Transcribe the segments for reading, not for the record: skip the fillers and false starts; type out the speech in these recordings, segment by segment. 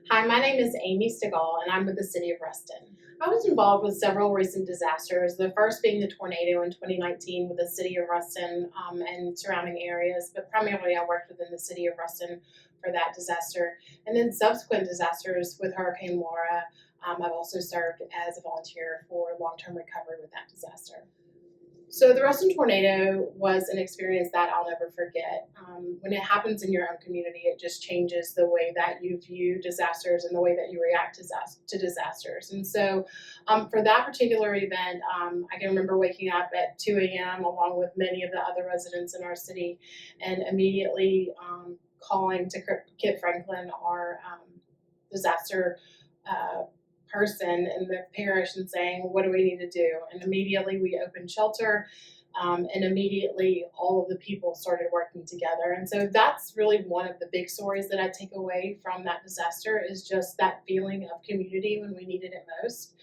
Hi, my name is Amy Stegall, and I'm with the City of Ruston. I was involved with several recent disasters, the first being the tornado in 2019 with the City of Ruston and surrounding areas, but primarily I worked within the City of Ruston for that disaster. And then subsequent disasters with Hurricane Laura, I've also served as a volunteer for long-term recovery with that disaster. So the Ruston tornado was an experience that I'll never forget. When it happens in your own community, it just changes the way that you view disasters and the way that you react to disasters. And so, for that particular event, I can remember waking up at 2 a.m. along with many of the other residents in our city, and immediately calling to Kit Franklin, our disaster uh, person in the parish, and saying, what do we need to do? And immediately we opened shelter, and immediately all of the people started working together. And so that's really one of the big stories that I take away from that disaster, is just that feeling of community when we needed it most.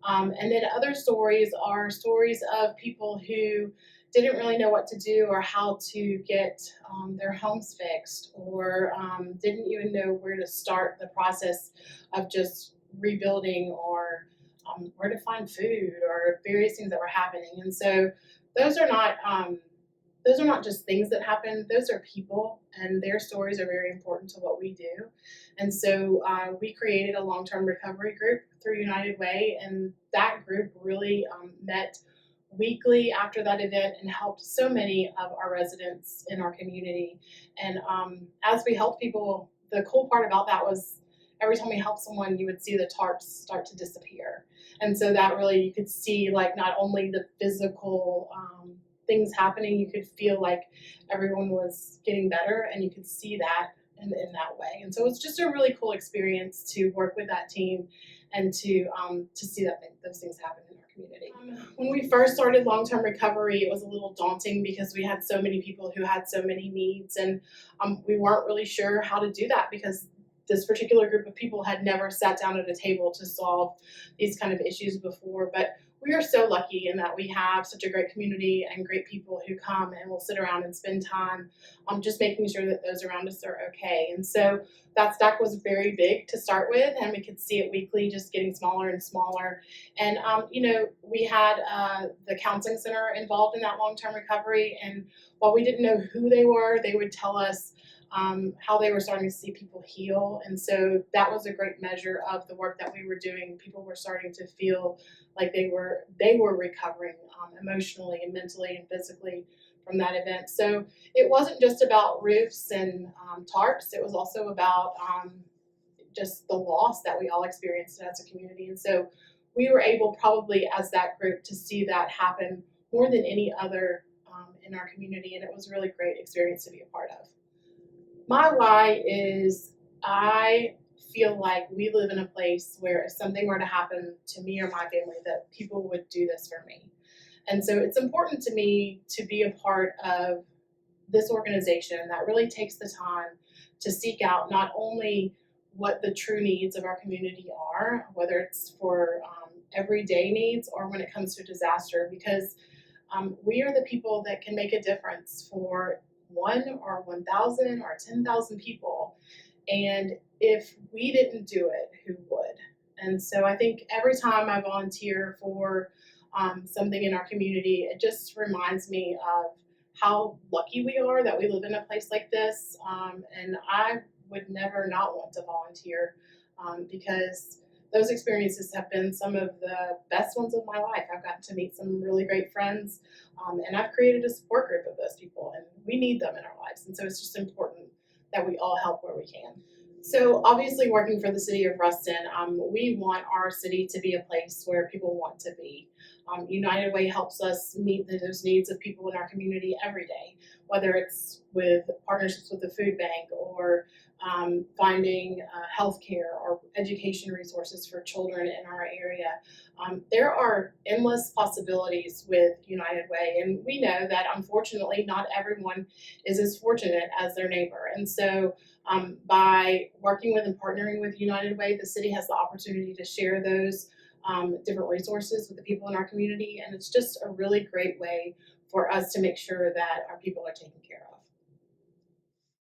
And then other stories are stories of people who didn't really know what to do or how to get their homes fixed, or didn't even know where to start the process of just rebuilding, or where to find food, or various things that were happening. And so those are not those are not just things that happen, those are people, and their stories are very important to what we do. And so we created a long-term recovery group through United Way, and that group really met weekly after that event and helped so many of our residents in our community. And as we helped people, the cool part about that was every time we helped someone, you would see the tarps start to disappear. And so that really, you could see like not only the physical things happening, you could feel like everyone was getting better, and you could see that in that way. And so it's just a really cool experience to work with that team and to see those things happen in our community. When we first started long-term recovery, it was a little daunting because we had so many people who had so many needs, and we weren't really sure how to do that because this particular group of people had never sat down at a table to solve these kind of issues before. But we are so lucky in that we have such a great community and great people who come and will sit around and spend time just making sure that those around us are okay. And so that stack was very big to start with, and we could see it weekly just getting smaller and smaller. And we had the counseling center involved in that long-term recovery, and while we didn't know who they were, they would tell us how they were starting to see people heal. And so that was a great measure of the work that we were doing. People were starting to feel like they were recovering emotionally and mentally and physically from that event. So it wasn't just about roofs and tarps. It was also about just the loss that we all experienced as a community. And so we were able, probably as that group, to see that happen more than any other in our community. And it was a really great experience to be a part of. My why is I feel like we live in a place where if something were to happen to me or my family, that people would do this for me. And so it's important to me to be a part of this organization that really takes the time to seek out not only what the true needs of our community are, whether it's for everyday needs or when it comes to disaster, because we are the people that can make a difference for 1 or 1,000 or 10,000 people. And if we didn't do it, who would? And so I think every time I volunteer for something in our community, it just reminds me of how lucky we are that we live in a place like this. And I would never not want to volunteer because those experiences have been some of the best ones of my life. I've gotten to meet some really great friends, and I've created a support group of those people, and we need them in our lives. And so it's just important that we all help where we can. So obviously, working for the city of Ruston, we want our city to be a place where people want to be. United Way helps us meet those needs of people in our community every day, whether it's with partnerships with the food bank, or finding healthcare or education resources for children in our area. There are endless possibilities with United Way, and we know that unfortunately not everyone is as fortunate as their neighbor. And so by working with and partnering with United Way, the city has the opportunity to share those different resources with the people in our community, and it's just a really great way for us to make sure that our people are taken care of.